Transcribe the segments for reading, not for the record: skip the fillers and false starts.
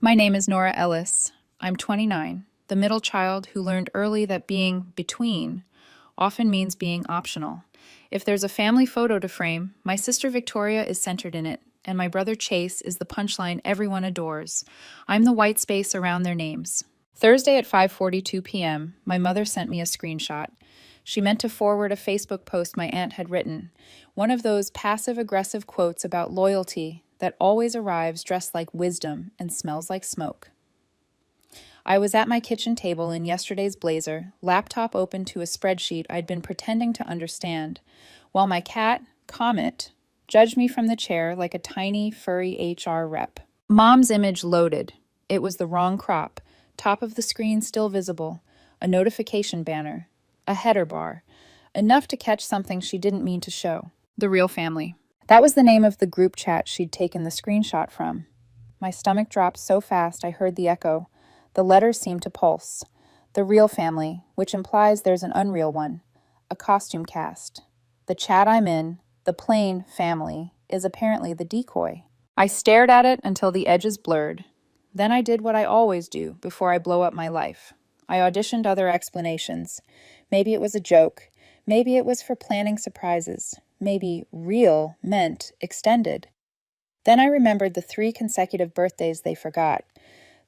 My name is Nora Ellis. I'm 29, the middle child who learned early that being between often means being optional. If there's a family photo to frame, my sister Victoria is centered in it, and my brother Chase is the punchline everyone adores. I'm the white space around their names. Thursday at 5:42 p.m., my mother sent me a screenshot. She meant to forward a Facebook post my aunt had written, one of those passive-aggressive quotes about loyalty that always arrives dressed like wisdom and smells like smoke. I was at my kitchen table in yesterday's blazer, laptop open to a spreadsheet I'd been pretending to understand, while my cat, Comet, judged me from the chair like a tiny, furry HR rep. Mom's image loaded. It was the wrong crop, top of the screen still visible, a notification banner, a header bar, enough to catch something she didn't mean to show. The real family. That was the name of the group chat she'd taken the screenshot from. My stomach dropped so fast I heard the echo. The letters seemed to pulse. The real family, which implies there's an unreal one. A costume cast. The chat I'm in, the plain family, is apparently the decoy. I stared at it until the edges blurred. Then I did what I always do before I blow up my life. I auditioned other explanations. Maybe it was a joke. Maybe it was for planning surprises. Maybe real meant extended. Then I remembered the 3 consecutive birthdays they forgot.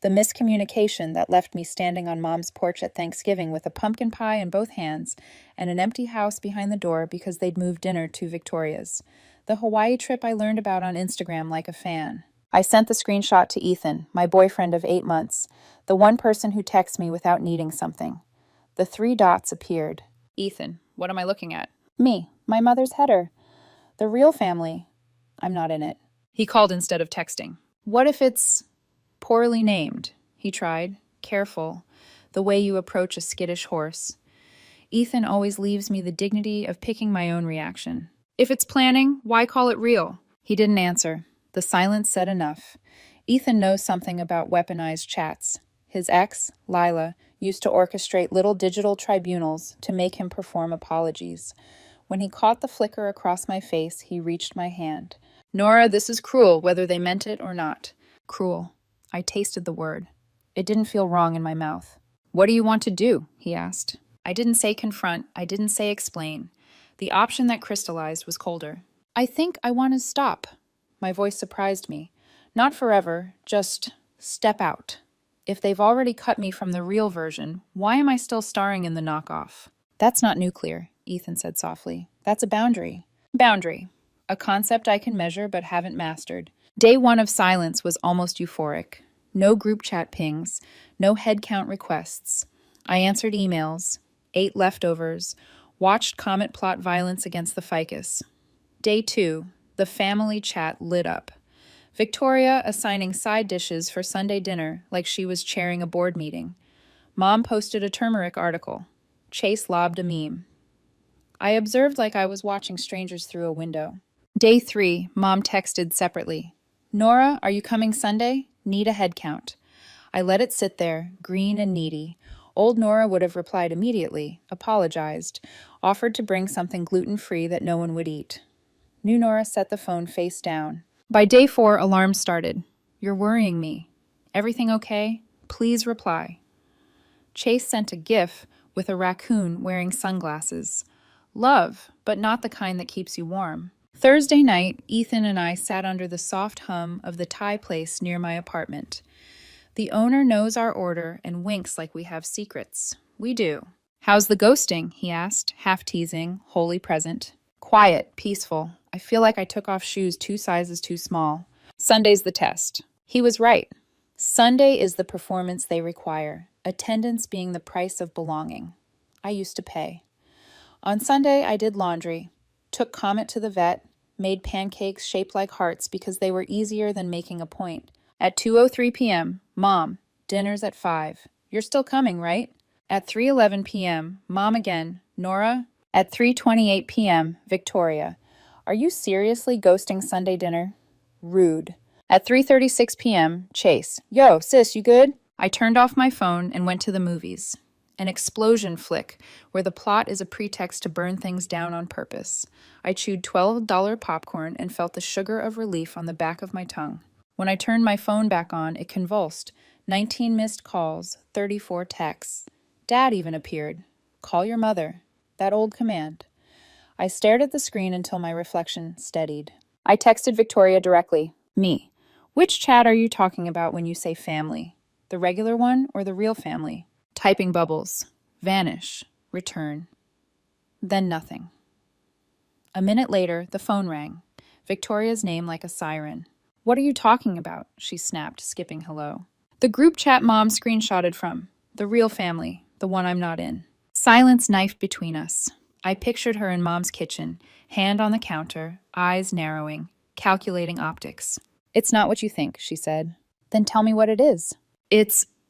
The miscommunication that left me standing on Mom's porch at Thanksgiving with a pumpkin pie in both hands and an empty house behind the door because they'd moved dinner to Victoria's. The Hawaii trip I learned about on Instagram like a fan. I sent the screenshot to Ethan, my boyfriend of 8 months, the one person who texts me without needing something. The 3 dots appeared. Ethan, what am I looking at? Me, my mother's header. The real family. I'm not in it. He called instead of texting. What if it's poorly named? He tried, careful, the way you approach a skittish horse. Ethan always leaves me the dignity of picking my own reaction. If it's planning, why call it real? He didn't answer. The silence said enough. Ethan knows something about weaponized chats. His ex, Lila, used to orchestrate little digital tribunals to make him perform apologies. When he caught the flicker across my face, he reached my hand. Nora, this is cruel, whether they meant it or not. Cruel. I tasted the word. It didn't feel wrong in my mouth. What do you want to do? He asked. I didn't say confront. I didn't say explain. The option that crystallized was colder. I think I want to stop. My voice surprised me. Not forever, just step out. If they've already cut me from the real version, why am I still starring in the knockoff? That's not nuclear, Ethan said softly. That's a boundary. Boundary. A concept I can measure but haven't mastered. Day 1 of silence was almost euphoric. No group chat pings, no head count requests. I answered emails, ate leftovers, watched Comet plot violence against the ficus. Day 2, the family chat lit up. Victoria assigning side dishes for Sunday dinner like she was chairing a board meeting. Mom posted a turmeric article. Chase lobbed a meme. I observed like I was watching strangers through a window. Day 3, Mom texted separately. Nora, are you coming Sunday? Need a head count. I let it sit there, green and needy. Old Nora would have replied immediately, apologized, offered to bring something gluten-free that no one would eat. New Nora set the phone face down. By day 4, alarms started. You're worrying me. Everything okay? Please reply. Chase sent a GIF with a raccoon wearing sunglasses. Love, but not the kind that keeps you warm. Thursday night, Ethan and I sat under the soft hum of the Thai place near my apartment. The owner knows our order and winks like we have secrets. We do. How's the ghosting? He asked, half teasing, wholly present. Quiet, peaceful. I feel like I took off shoes 2 sizes too small. Sunday's the test. He was right. Sunday is the performance they require, attendance being the price of belonging. I used to pay. On Sunday, I did laundry, took Comet to the vet, made pancakes shaped like hearts because they were easier than making a point. At 2:03 p.m., Mom, dinner's at 5. You're still coming, right? At 3:11 p.m., Mom again, Nora. At 3:28 p.m., Victoria. Are you seriously ghosting Sunday dinner? Rude. At 3:36 p.m., Chase. Yo, sis, you good? I turned off my phone and went to the movies. An explosion flick, where the plot is a pretext to burn things down on purpose. I chewed $12 popcorn and felt the sugar of relief on the back of my tongue. When I turned my phone back on, it convulsed. 19 missed calls, 34 texts. Dad even appeared. Call your mother. That old command. I stared at the screen until my reflection steadied. I texted Victoria directly. Me. Which chat are you talking about when you say family? The regular one or the real family? Typing bubbles. Vanish. Return. Then nothing. A minute later, the phone rang. Victoria's name like a siren. What are you talking about? She snapped, skipping hello. The group chat Mom screenshotted from. The real family, the one I'm not in. Silence knifed between us. I pictured her in Mom's kitchen, hand on the counter, eyes narrowing, calculating optics. It's not what you think, she said. Then tell me what it is.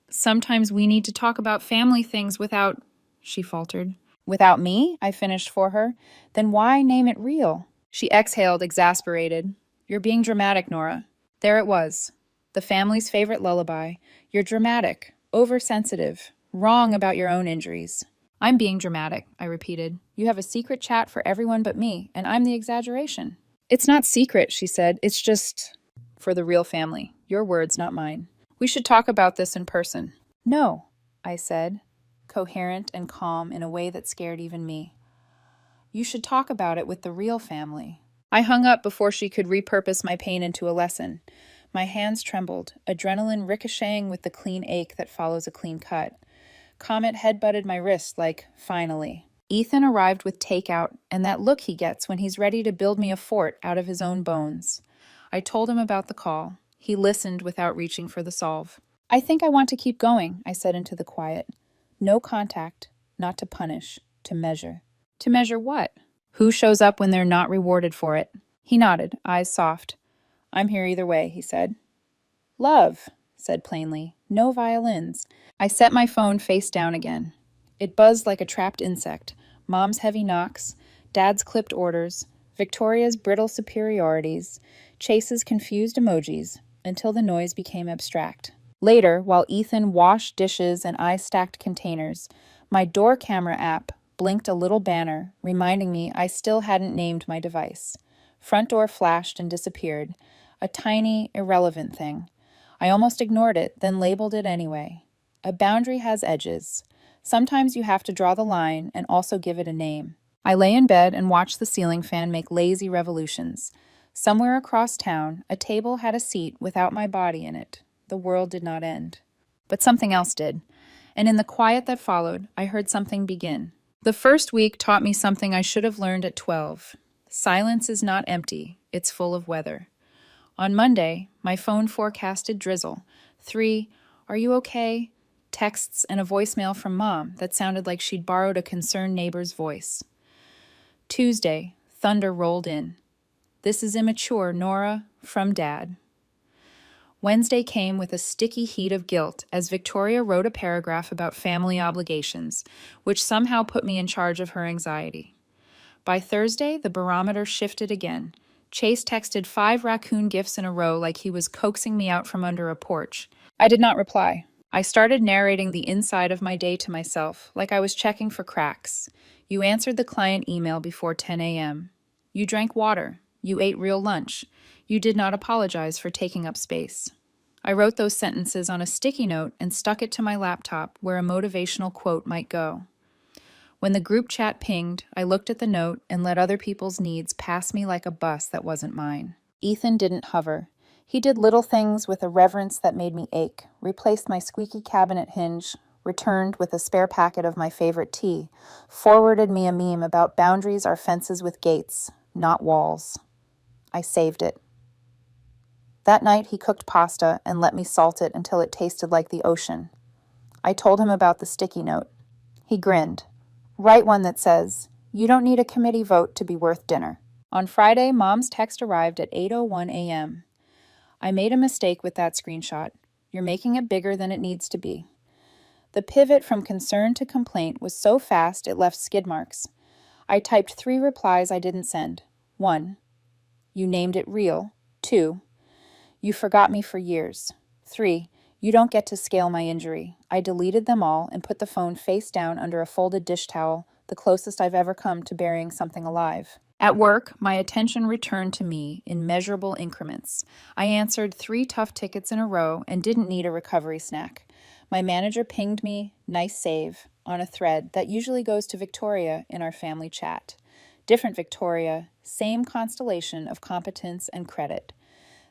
Sometimes we need to talk about family things without, she faltered. Without me? I finished for her. Then why name it real? She exhaled, exasperated. You're being dramatic, Nora. There it was. The family's favorite lullaby. You're dramatic, oversensitive, wrong about your own injuries. I'm being dramatic, I repeated. You have a secret chat for everyone but me, and I'm the exaggeration. It's not secret, she said. It's just for the real family. Your words, not mine. We should talk about this in person. No, I said, coherent and calm in a way that scared even me. You should talk about it with the real family. I hung up before she could repurpose my pain into a lesson. My hands trembled, adrenaline ricocheting with the clean ache that follows a clean cut. Comet headbutted my wrist like, finally. Ethan arrived with takeout and that look he gets when he's ready to build me a fort out of his own bones. I told him about the call. He listened without reaching for the solve. I think I want to keep going, I said into the quiet. No contact, not to punish, to measure. To measure what? Who shows up when they're not rewarded for it? He nodded, eyes soft. I'm here either way, he said. Love, said plainly. No violins. I set my phone face down again. It buzzed like a trapped insect. Mom's heavy knocks, Dad's clipped orders, Victoria's brittle superiorities, Chase's confused emojis, until the noise became abstract. Later, while Ethan washed dishes and I stacked containers, my door camera app blinked a little banner reminding me I still hadn't named my device. Front door flashed and disappeared, a tiny, irrelevant thing. I almost ignored it, then labeled it anyway. A boundary has edges. Sometimes you have to draw the line and also give it a name. I lay in bed and watched the ceiling fan make lazy revolutions. Somewhere across town, a table had a seat without my body in it. The world did not end. But something else did. And in the quiet that followed, I heard something begin. The first week taught me something I should have learned at 12. Silence is not empty, it's full of weather. On Monday, my phone forecasted drizzle. 3, "Are you okay?" texts and a voicemail from Mom that sounded like she'd borrowed a concerned neighbor's voice. Tuesday, thunder rolled in. "This is immature, Nora," from Dad. Wednesday came with a sticky heat of guilt as Victoria wrote a paragraph about family obligations, which somehow put me in charge of her anxiety. By Thursday, the barometer shifted again. Chase texted 5 raccoon gifs in a row like he was coaxing me out from under a porch. I did not reply. I started narrating the inside of my day to myself, like I was checking for cracks. You answered the client email before 10 a.m. You drank water. You ate real lunch. You did not apologize for taking up space. I wrote those sentences on a sticky note and stuck it to my laptop where a motivational quote might go. When the group chat pinged, I looked at the note and let other people's needs pass me like a bus that wasn't mine. Ethan didn't hover. He did little things with a reverence that made me ache, replaced my squeaky cabinet hinge, returned with a spare packet of my favorite tea, forwarded me a meme about boundaries are fences with gates, not walls. I saved it. That night he cooked pasta and let me salt it until it tasted like the ocean. I told him about the sticky note. He grinned. Write one that says, "You don't need a committee vote to be worth dinner." On Friday, Mom's text arrived at 8:01 a.m. I made a mistake with that screenshot. You're making it bigger than it needs to be. The pivot from concern to complaint was so fast it left skid marks. I typed 3 replies I didn't send. 1. You named it real. 2. You forgot me for years. 3. You don't get to scale my injury. I deleted them all and put the phone face down under a folded dish towel, the closest I've ever come to burying something alive. At work, my attention returned to me in measurable increments. I answered 3 tough tickets in a row and didn't need a recovery snack. My manager pinged me, "Nice save," on a thread that usually goes to Victoria in our family chat. Different Victoria, same constellation of competence and credit.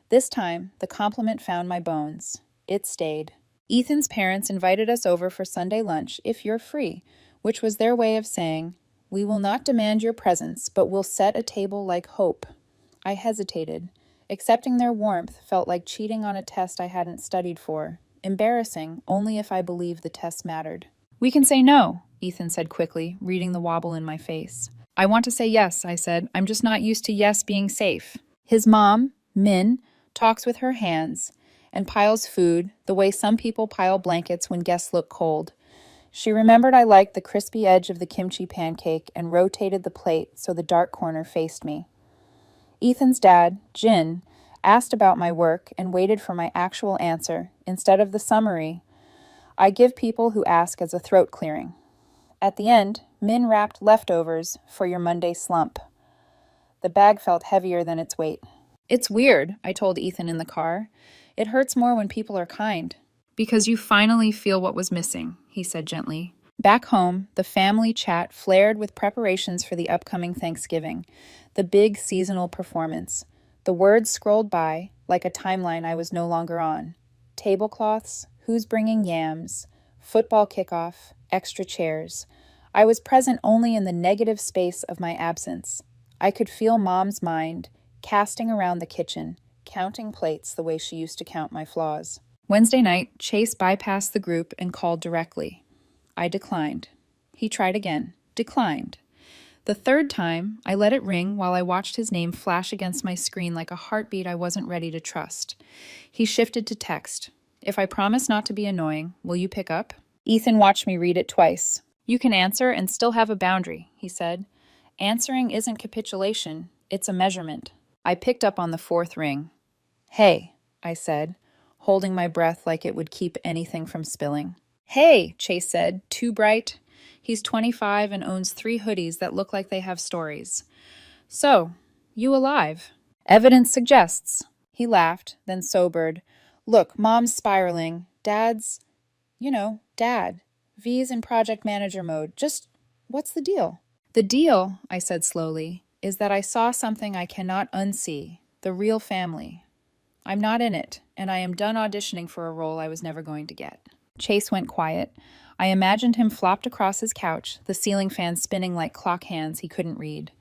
This time, the compliment found my bones. It stayed. Ethan's parents invited us over for Sunday lunch if you're free, which was their way of saying, "We will not demand your presence, but we'll set a table like hope." I hesitated. Accepting their warmth felt like cheating on a test I hadn't studied for. Embarrassing, only if I believed the test mattered. "We can say no," Ethan said quickly, reading the wobble in my face. "I want to say yes," I said. "I'm just not used to yes being safe." His mom, Min, talks with her hands and piles food the way some people pile blankets when guests look cold. She remembered I liked the crispy edge of the kimchi pancake and rotated the plate so the dark corner faced me. Ethan's dad, Jin, asked about my work and waited for my actual answer instead of the summary I give people who ask as a throat clearing. At the end, Min wrapped leftovers for your Monday slump. The bag felt heavier than its weight. "It's weird," I told Ethan in the car. "It hurts more when people are kind." "Because you finally feel what was missing," he said gently. Back home, the family chat flared with preparations for the upcoming Thanksgiving, the big seasonal performance. The words scrolled by, like a timeline I was no longer on. Tablecloths, who's bringing yams, football kickoff, extra chairs. I was present only in the negative space of my absence. I could feel Mom's mind casting around the kitchen, counting plates the way she used to count my flaws. Wednesday night, Chase bypassed the group and called directly. I declined. He tried again. Declined. The third time, I let it ring while I watched his name flash against my screen like a heartbeat I wasn't ready to trust. He shifted to text. "If I promise not to be annoying, will you pick up?" Ethan watched me read it twice. "You can answer and still have a boundary," he said. "Answering isn't capitulation, it's a measurement." I picked up on the fourth ring. "Hey," I said, holding my breath like it would keep anything from spilling. "Hey," Chase said, too bright. He's 25 and owns 3 hoodies that look like they have stories. "So, you alive?" "Evidence suggests." He laughed, then sobered. "Look, Mom's spiraling. Dad's, Dad. V's in project manager mode. Just, what's the deal?" "The deal," I said slowly, "is that I saw something I cannot unsee. The real family. I'm not in it, and I am done auditioning for a role I was never going to get." Chase went quiet. I imagined him flopped across his couch, the ceiling fan spinning like clock hands he couldn't read.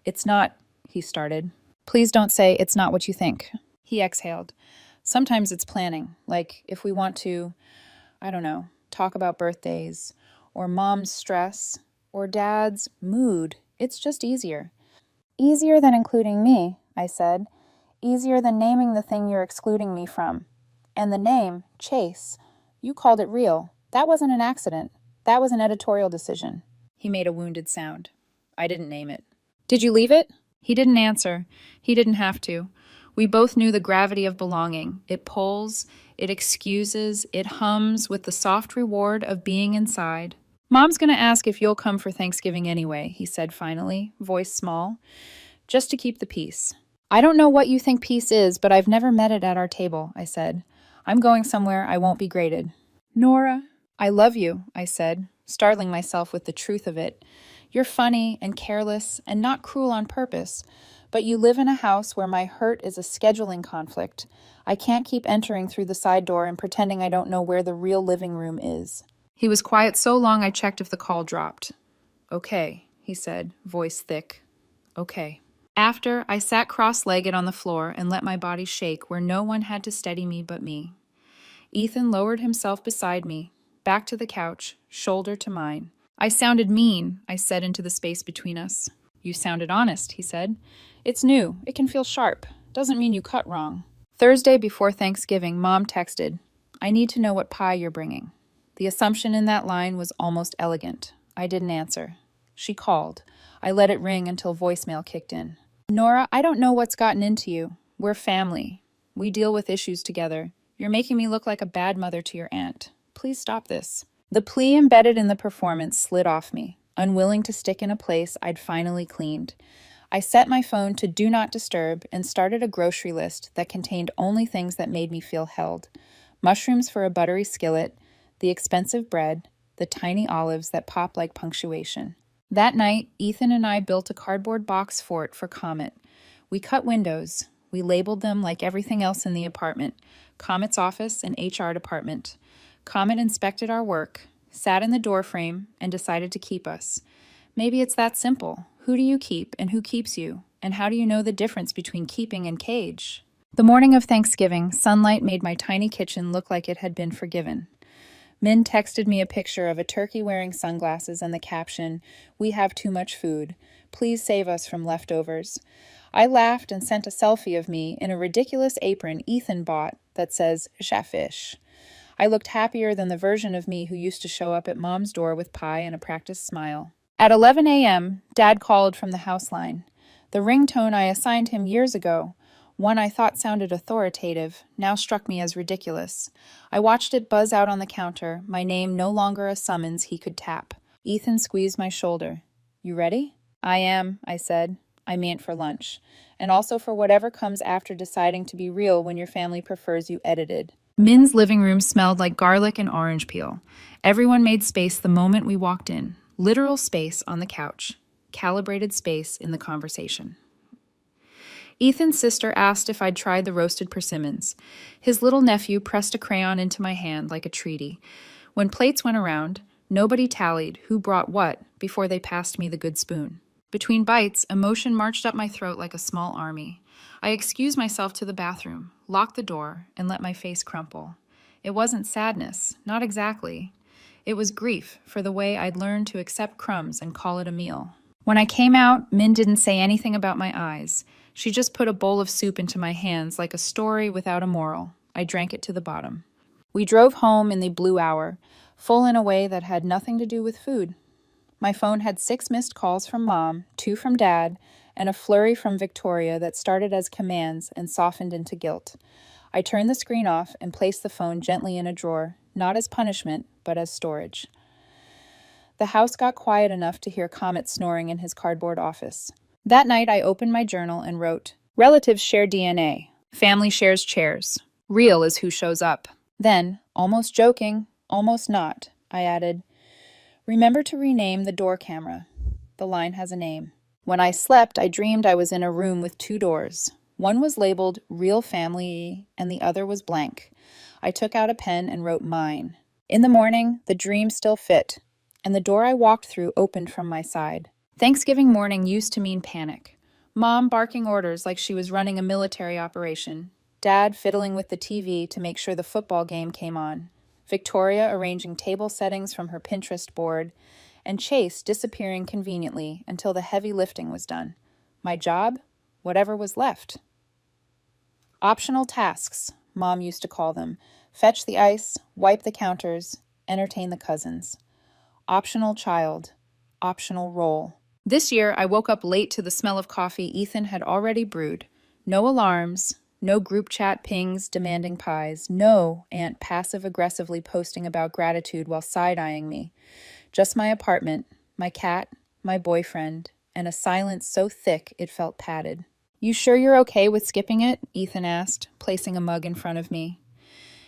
"It's not," he started. "Please don't say it's not what you think." He exhaled. "Sometimes it's planning, like if we want to, I don't know, talk about birthdays, or Mom's stress, or Dad's mood. It's just easier." "Easier than including me," I said. "Easier than naming the thing you're excluding me from. And the name, Chase, you called it real. That wasn't an accident. That was an editorial decision." He made a wounded sound. "I didn't name it." "Did you leave it?" He didn't answer. He didn't have to. We both knew the gravity of belonging. It pulls, it excuses, it hums with the soft reward of being inside. "Mom's gonna ask if you'll come for Thanksgiving anyway," he said finally, voice small, "just to keep the peace." "I don't know what you think peace is, but I've never met it at our table," I said. "I'm going somewhere I won't be graded." "Nora." "I love you," I said, startling myself with the truth of it. "You're funny and careless and not cruel on purpose, but you live in a house where my hurt is a scheduling conflict. I can't keep entering through the side door and pretending I don't know where the real living room is." He was quiet so long I checked if the call dropped. "Okay," he said, voice thick. "Okay." After, I sat cross-legged on the floor and let my body shake where no one had to steady me but me. Ethan lowered himself beside me, back to the couch, shoulder to mine. "I sounded mean," I said into the space between us. "You sounded honest," he said. "It's new. It can feel sharp. Doesn't mean you cut wrong." Thursday before Thanksgiving, Mom texted, "I need to know what pie you're bringing." The assumption in that line was almost elegant. I didn't answer. She called. I let it ring until voicemail kicked in. "Nora, I don't know what's gotten into you. We're family. We deal with issues together. You're making me look like a bad mother to your aunt. Please stop this." The plea embedded in the performance slid off me, unwilling to stick in a place I'd finally cleaned. I set my phone to Do Not Disturb and started a grocery list that contained only things that made me feel held: mushrooms for a buttery skillet, the expensive bread, the tiny olives that pop like punctuation. That night, Ethan and I built a cardboard box fort for Comet. We cut windows. We labeled them like everything else in the apartment: Comet's office and HR department. Comet inspected our work, sat in the doorframe, and decided to keep us. Maybe it's that simple. Who do you keep and who keeps you? And how do you know the difference between keeping and cage? The morning of Thanksgiving, sunlight made my tiny kitchen look like it had been forgiven. Min texted me a picture of a turkey wearing sunglasses and the caption, "We have too much food. Please save us from leftovers." I laughed and sent a selfie of me in a ridiculous apron Ethan bought that says, "Shafish." I looked happier than the version of me who used to show up at Mom's door with pie and a practiced smile. At 11 a.m., Dad called from the house line. The ringtone I assigned him years ago, one I thought sounded authoritative, now struck me as ridiculous. I watched it buzz out on the counter, my name no longer a summons he could tap. Ethan squeezed my shoulder. "You ready?" "I am," I said. I meant for lunch, and also for whatever comes after deciding to be real when your family prefers you edited. Min's living room smelled like garlic and orange peel. Everyone made space the moment we walked in. Literal space on the couch. Calibrated space in the conversation. Ethan's sister asked if I'd tried the roasted persimmons. His little nephew pressed a crayon into my hand like a treaty. When plates went around, nobody tallied who brought what before they passed me the good spoon. Between bites, emotion marched up my throat like a small army. I excused myself to the bathroom, locked the door, and let my face crumple. It wasn't sadness, not exactly. It was grief for the way I'd learned to accept crumbs and call it a meal. When I came out, Min didn't say anything about my eyes. She just put a bowl of soup into my hands like a story without a moral. I drank it to the bottom. We drove home in the blue hour, full in a way that had nothing to do with food. My phone had 6 missed calls from Mom, 2 from Dad, and a flurry from Victoria that started as commands and softened into guilt. I turned the screen off and placed the phone gently in a drawer, not as punishment, but as storage. The house got quiet enough to hear Comet snoring in his cardboard office. That night I opened my journal and wrote, "Relatives share DNA. Family shares chairs. Real is who shows up." Then, almost joking, almost not, I added, "Remember to rename the door camera. The line has a name." When I slept, I dreamed I was in a room with 2 doors. One was labeled Real Family and the other was blank. I took out a pen and wrote mine. In the morning, the dream still fit, and the door I walked through opened from my side. Thanksgiving morning used to mean panic. Mom barking orders like she was running a military operation. Dad fiddling with the TV to make sure the football game came on. Victoria arranging table settings from her Pinterest board, and Chase disappearing conveniently until the heavy lifting was done. My job? Whatever was left. Optional tasks, Mom used to call them. Fetch the ice, wipe the counters, entertain the cousins. Optional child. Optional role. This year, I woke up late to the smell of coffee Ethan had already brewed. No alarms, no group chat pings demanding pies, no aunt passive-aggressively posting about gratitude while side-eyeing me. Just my apartment, my cat, my boyfriend, and a silence so thick it felt padded. "You sure you're okay with skipping it?" Ethan asked, placing a mug in front of me.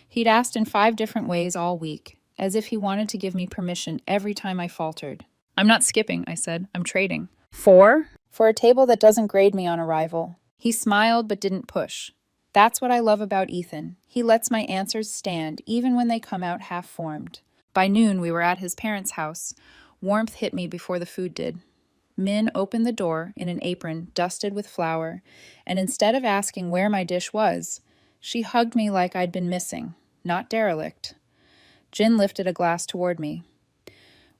He'd asked in 5 different ways all week, as if he wanted to give me permission every time I faltered. "I'm not skipping," I said. "I'm trading." "For?" "For a table that doesn't grade me on arrival." He smiled but didn't push. That's what I love about Ethan. He lets my answers stand, even when they come out half-formed. By noon, we were at his parents' house. Warmth hit me before the food did. Min opened the door in an apron dusted with flour, and instead of asking where my dish was, she hugged me like I'd been missing, not derelict. Jin lifted a glass toward me.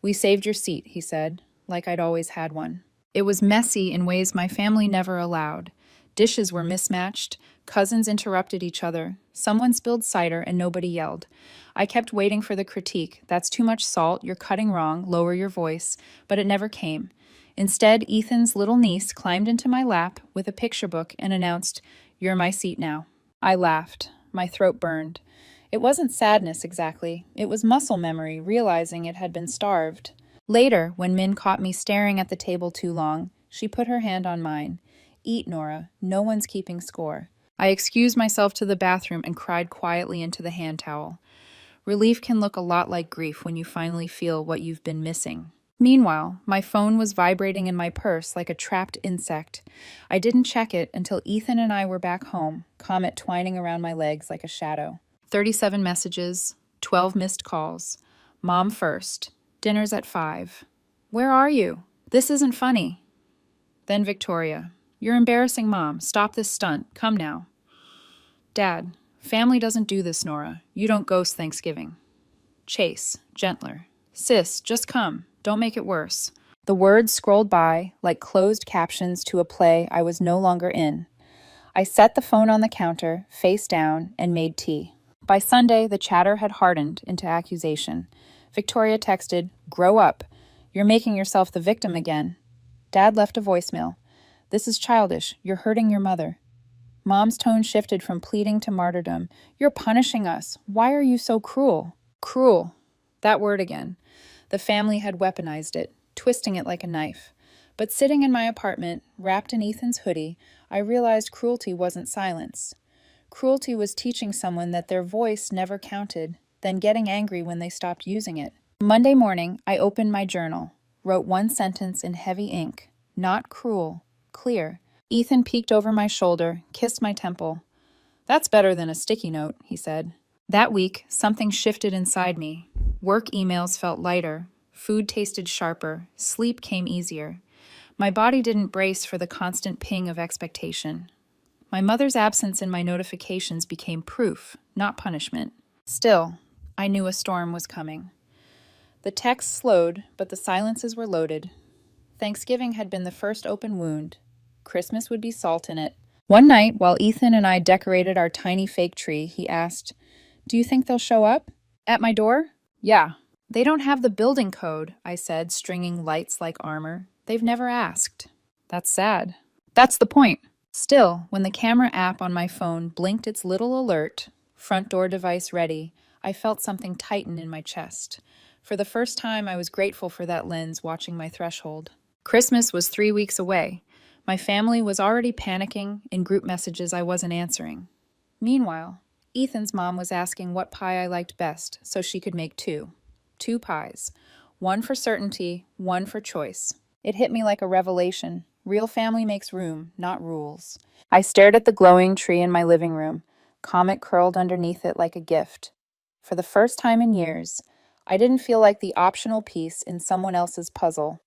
"We saved your seat," he said, like I'd always had one. It was messy in ways my family never allowed. Dishes were mismatched, cousins interrupted each other, someone spilled cider and nobody yelled. I kept waiting for the critique, "That's too much salt, you're cutting wrong, lower your voice," but it never came. Instead, Ethan's little niece climbed into my lap with a picture book and announced, "You're my seat now." I laughed. My throat burned. It wasn't sadness exactly. It was muscle memory, realizing it had been starved. Later, when Min caught me staring at the table too long, She put her hand on mine. Eat, Nora. No one's keeping score. I excused myself to the bathroom and cried quietly into the hand towel. Relief can look a lot like grief when you finally feel what you've been missing. Meanwhile, my phone was vibrating in my purse like a trapped insect. I didn't check it until Ethan and I were back home, Comet twining around my legs like a shadow. 37 messages, 12 missed calls. Mom first. Dinner's at 5. Where are you? This isn't funny. Then Victoria. You're embarrassing Mom. Stop this stunt. Come now. Dad. Family doesn't do this, Nora. You don't ghost Thanksgiving. Chase. Gentler. Sis, just come. Don't make it worse. The words scrolled by like closed captions to a play I was no longer in. I set the phone on the counter, face down, and made tea. By Sunday, the chatter had hardened into accusation. Victoria texted, "Grow up. You're making yourself the victim again." Dad left a voicemail. "This is childish. You're hurting your mother." Mom's tone shifted from pleading to martyrdom. "You're punishing us. Why are you so cruel?" Cruel. That word again. The family had weaponized it, twisting it like a knife. But sitting in my apartment, wrapped in Ethan's hoodie, I realized cruelty wasn't silence. Cruelty was teaching someone that their voice never counted, then getting angry when they stopped using it. Monday morning, I opened my journal, wrote one sentence in heavy ink. Not cruel. Clear. Ethan peeked over my shoulder, kissed my temple. "That's better than a sticky note," he said. That week, something shifted inside me. Work emails felt lighter. Food tasted sharper. Sleep came easier. My body didn't brace for the constant ping of expectation. My mother's absence in my notifications became proof, not punishment. Still, I knew a storm was coming. The texts slowed, but the silences were loaded. Thanksgiving had been the first open wound. Christmas would be salt in it. One night, while Ethan and I decorated our tiny fake tree, he asked, "Do you think they'll show up? At my door?" "Yeah." "They don't have the building code," I said, stringing lights like armor. "They've never asked." "That's sad." "That's the point." Still, when the camera app on my phone blinked its little alert, front door device ready, I felt something tighten in my chest. For the first time, I was grateful for that lens watching my threshold. Christmas was 3 weeks away. My family was already panicking in group messages I wasn't answering. Meanwhile, Ethan's mom was asking what pie I liked best so she could make two. 2 pies. One for certainty, one for choice. It hit me like a revelation. Real family makes room, not rules. I stared at the glowing tree in my living room, Comet curled underneath it like a gift. For the first time in years, I didn't feel like the optional piece in someone else's puzzle.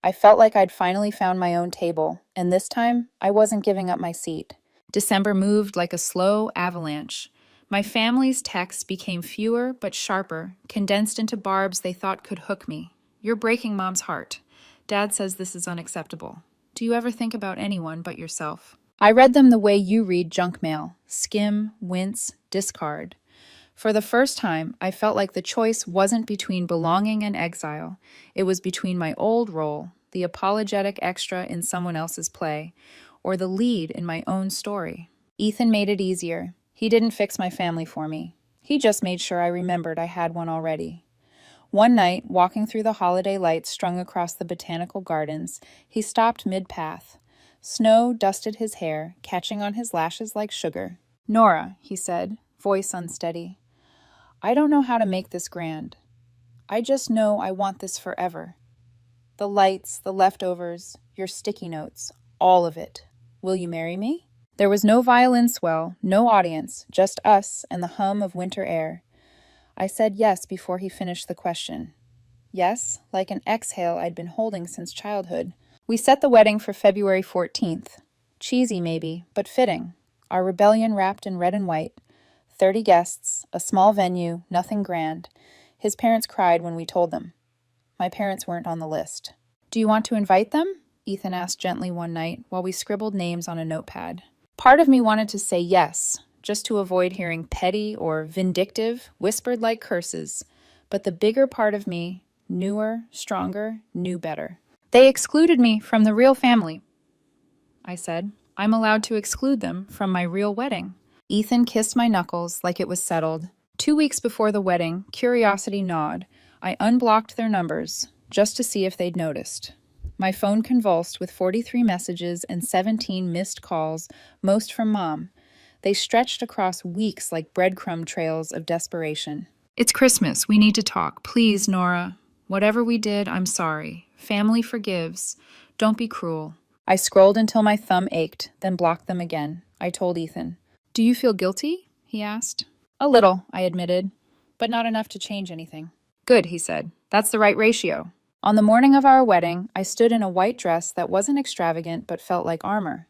I felt like I'd finally found my own table, and this time, I wasn't giving up my seat. December moved like a slow avalanche. My family's texts became fewer but sharper, condensed into barbs they thought could hook me. "You're breaking Mom's heart. Dad says this is unacceptable. Do you ever think about anyone but yourself?" I read them the way you read junk mail. Skim, wince, discard. For the first time, I felt like the choice wasn't between belonging and exile. It was between my old role, the apologetic extra in someone else's play, or the lead in my own story. Ethan made it easier. He didn't fix my family for me. He just made sure I remembered I had one already. One night, walking through the holiday lights strung across the botanical gardens, he stopped mid-path. Snow dusted his hair, catching on his lashes like sugar. "Nora," he said, voice unsteady. "I don't know how to make this grand. I just know I want this forever. The lights, the leftovers, your sticky notes, all of it. Will you marry me?" There was no violin swell, no audience, just us and the hum of winter air. I said yes before he finished the question. Yes, like an exhale I'd been holding since childhood. We set the wedding for February 14th. Cheesy maybe, but fitting. Our rebellion wrapped in red and white. 30 guests, a small venue, nothing grand. His parents cried when we told them. My parents weren't on the list. "Do you want to invite them?" Ethan asked gently one night while we scribbled names on a notepad. Part of me wanted to say yes, just to avoid hearing petty or vindictive, whispered-like curses. But the bigger part of me, newer, stronger, knew better. "They excluded me from the real family," I said. "I'm allowed to exclude them from my real wedding." Ethan kissed my knuckles like it was settled. 2 weeks before the wedding, curiosity gnawed. I unblocked their numbers, just to see if they'd noticed. My phone convulsed with 43 messages and 17 missed calls, most from Mom. They stretched across weeks like breadcrumb trails of desperation. It's Christmas. We need to talk. Please, Nora. Whatever we did, I'm sorry. Family forgives. Don't be cruel. I scrolled until my thumb ached, then blocked them again. I told Ethan. Do you feel guilty? He asked. A little, I admitted, but not enough to change anything. Good, he said. That's the right ratio. On the morning of our wedding, I stood in a white dress that wasn't extravagant but felt like armor.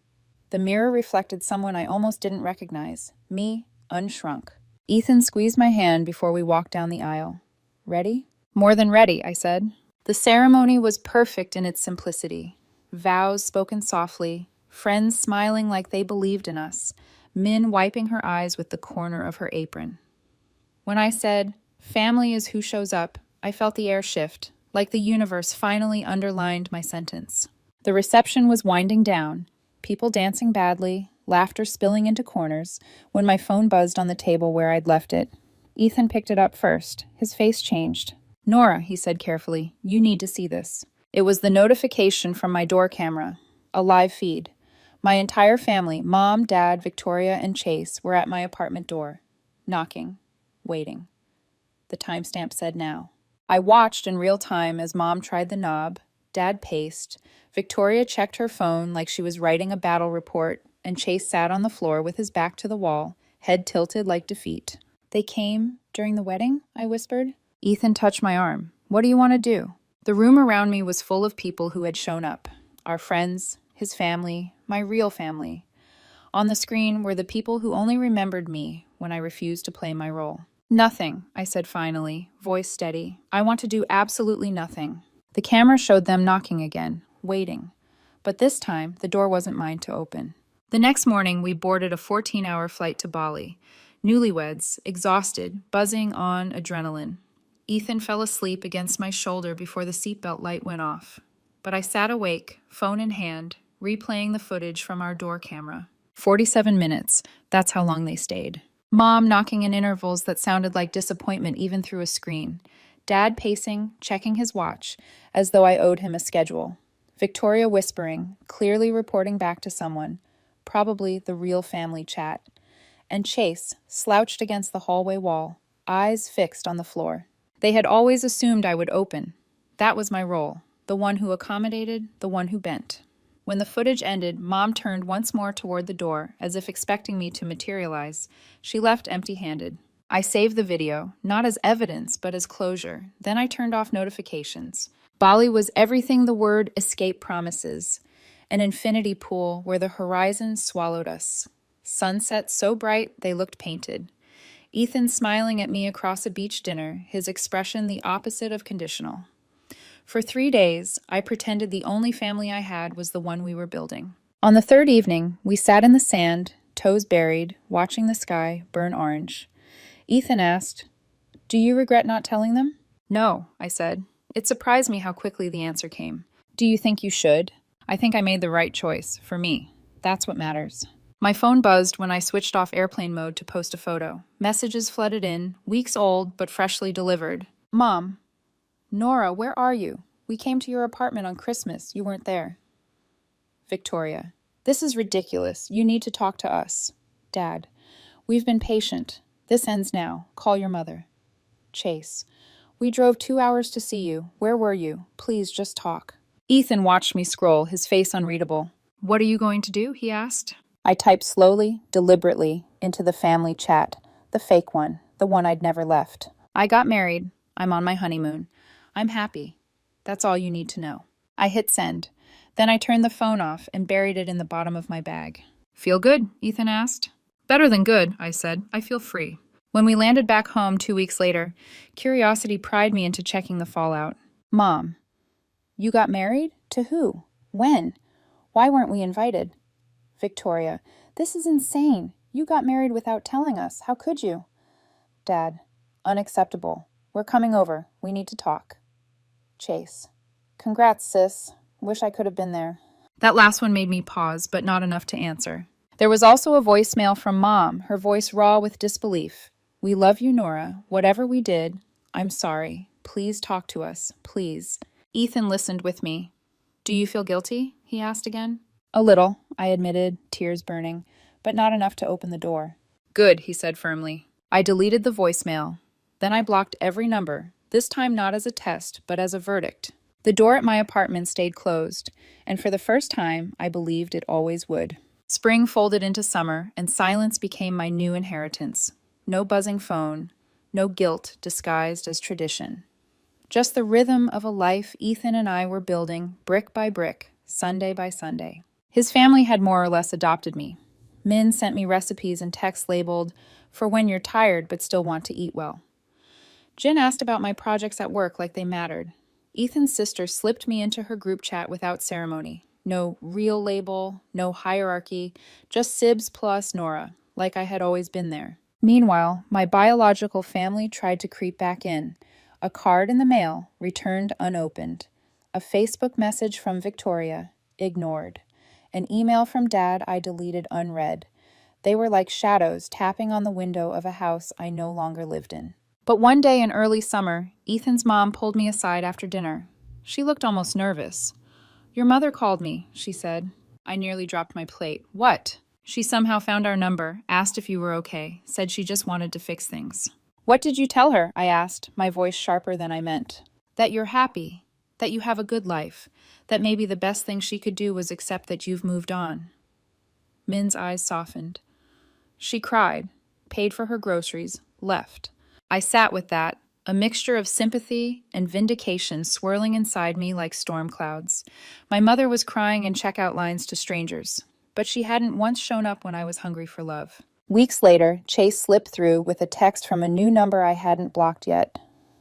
The mirror reflected someone I almost didn't recognize. Me, unshrunk. Ethan squeezed my hand before we walked down the aisle. Ready? More than ready, I said. The ceremony was perfect in its simplicity. Vows spoken softly, friends smiling like they believed in us, Min wiping her eyes with the corner of her apron. When I said, family is who shows up, I felt the air shift, like the universe finally underlined my sentence. The reception was winding down, people dancing badly, laughter spilling into corners, when my phone buzzed on the table where I'd left it. Ethan picked it up first. His face changed. Nora, he said carefully, you need to see this. It was the notification from my door camera, a live feed. My entire family, Mom, Dad, Victoria, and Chase, were at my apartment door, knocking, waiting. The timestamp said now. I watched in real time as Mom tried the knob, Dad paced, Victoria checked her phone like she was writing a battle report, and Chase sat on the floor with his back to the wall, head tilted like defeat. They came during the wedding? I whispered. Ethan touched my arm. What do you want to do? The room around me was full of people who had shown up. Our friends, his family, my real family. On the screen were the people who only remembered me when I refused to play my role. Nothing, I said finally, voice steady. I want to do absolutely nothing. The camera showed them knocking again, waiting. But this time, the door wasn't mine to open. The next morning, we boarded a 14-hour flight to Bali. Newlyweds, exhausted, buzzing on adrenaline. Ethan fell asleep against my shoulder before the seatbelt light went off. But I sat awake, phone in hand, replaying the footage from our door camera. 47 minutes, that's how long they stayed. Mom knocking in intervals that sounded like disappointment even through a screen. Dad pacing, checking his watch, as though I owed him a schedule. Victoria whispering, clearly reporting back to someone, probably the real family chat. And Chase, slouched against the hallway wall, eyes fixed on the floor. They had always assumed I would open. That was my role, the one who accommodated, the one who bent. When the footage ended, Mom turned once more toward the door, as if expecting me to materialize. She left empty-handed. I saved the video, not as evidence, but as closure. Then I turned off notifications. Bali was everything the word escape promises. An infinity pool where the horizon swallowed us. Sunsets so bright they looked painted. Ethan smiling at me across a beach dinner, his expression the opposite of conditional. For 3 days, I pretended the only family I had was the one we were building. On the third evening, we sat in the sand, toes buried, watching the sky burn orange. Ethan asked, "Do you regret not telling them?" "No," I said. It surprised me how quickly the answer came. "Do you think you should?" "I think I made the right choice, for me. That's what matters." My phone buzzed when I switched off airplane mode to post a photo. Messages flooded in, weeks old but freshly delivered. "Mom. Nora, where are you? We came to your apartment on Christmas. You weren't there." Victoria. "This is ridiculous. You need to talk to us." Dad. "We've been patient. This ends now. Call your mother." Chase. "We drove 2 hours to see you. Where were you? Please, just talk." Ethan watched me scroll, his face unreadable. "What are you going to do?" he asked. I typed slowly, deliberately, into the family chat. The fake one. The one I'd never left. "I got married. I'm on my honeymoon. I'm happy. That's all you need to know." I hit send. Then I turned the phone off and buried it in the bottom of my bag. "Feel good?" Ethan asked. "Better than good," I said. "I feel free." When we landed back home 2 weeks later, curiosity pried me into checking the fallout. "Mom, you got married? To who? When? Why weren't we invited?" Victoria. "This is insane. You got married without telling us. How could you?" Dad. "Unacceptable. We're coming over. We need to talk." Chase. "Congrats, sis. Wish I could have been there." That last one made me pause, but not enough to answer. There was also a voicemail from Mom, her voice raw with disbelief. "We love you, Nora. Whatever we did, I'm sorry. Please talk to us. Please." Ethan listened with me. Do you feel guilty? He asked again. A little, I admitted, tears burning, but not enough to open the door. Good, he said firmly. I deleted the voicemail. Then I blocked every number, this time not as a test, but as a verdict. The door at my apartment stayed closed, and for the first time, I believed it always would. Spring folded into summer, and silence became my new inheritance. No buzzing phone, no guilt disguised as tradition. Just the rhythm of a life Ethan and I were building, brick by brick, Sunday by Sunday. His family had more or less adopted me. Min sent me recipes and texts labeled, "For when you're tired but still want to eat well." Jin asked about my projects at work like they mattered. Ethan's sister slipped me into her group chat without ceremony. No real label, no hierarchy, just Sibs plus Nora, like I had always been there. Meanwhile, my biological family tried to creep back in. A card in the mail, returned unopened. A Facebook message from Victoria, ignored. An email from Dad I deleted unread. They were like shadows tapping on the window of a house I no longer lived in. But one day in early summer, Ethan's mom pulled me aside after dinner. She looked almost nervous. "Your mother called me," she said. I nearly dropped my plate. "What?" She somehow found our number, asked if you were okay, said she just wanted to fix things. "What did you tell her?" I asked, my voice sharper than I meant. "That you're happy, that you have a good life, that maybe the best thing she could do was accept that you've moved on." Min's eyes softened. She cried, paid for her groceries, left. I sat with that, a mixture of sympathy and vindication swirling inside me like storm clouds. My mother was crying in checkout lines to strangers, but she hadn't once shown up when I was hungry for love. Weeks later, Chase slipped through with a text from a new number I hadn't blocked yet.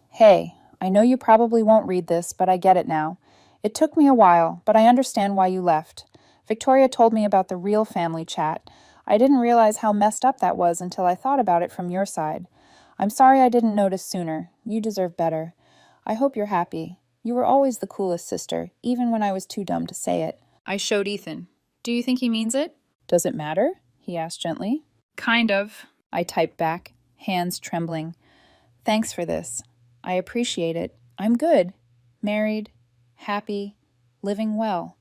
"Hey, I know you probably won't read this, but I get it now. It took me a while, but I understand why you left. Victoria told me about the real family chat. I didn't realize how messed up that was until I thought about it from your side. I'm sorry I didn't notice sooner. You deserve better. I hope you're happy. You were always the coolest sister, even when I was too dumb to say it." I showed Ethan. "Do you think he means it?" "Does it matter?" he asked gently. "Kind of," I typed back, hands trembling. "Thanks for this. I appreciate it. I'm good. Married, happy, living well.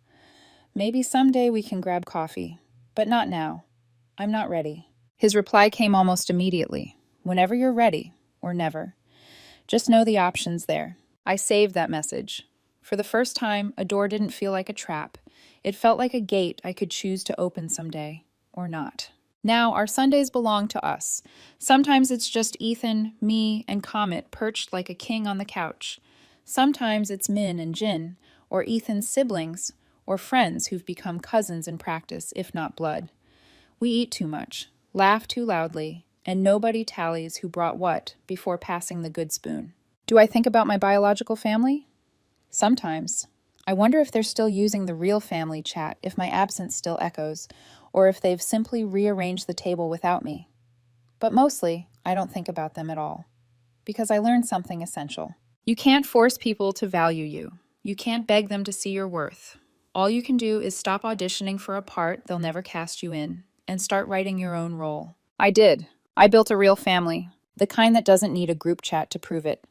Maybe someday we can grab coffee, but not now. I'm not ready." His reply came almost immediately. "Whenever you're ready, or never. Just know the option's there." I saved that message. For the first time, a door didn't feel like a trap. It felt like a gate I could choose to open someday, or not. Now, our Sundays belong to us. Sometimes it's just Ethan, me, and Comet perched like a king on the couch. Sometimes it's Min and Jin, or Ethan's siblings, or friends who've become cousins in practice, if not blood. We eat too much, laugh too loudly, and nobody tallies who brought what before passing the good spoon. Do I think about my biological family? Sometimes. I wonder if they're still using the real family chat, if my absence still echoes, or if they've simply rearranged the table without me. But mostly, I don't think about them at all, because I learned something essential. You can't force people to value you. You can't beg them to see your worth. All you can do is stop auditioning for a part they'll never cast you in, and start writing your own role. I did. I built a real family, the kind that doesn't need a group chat to prove it.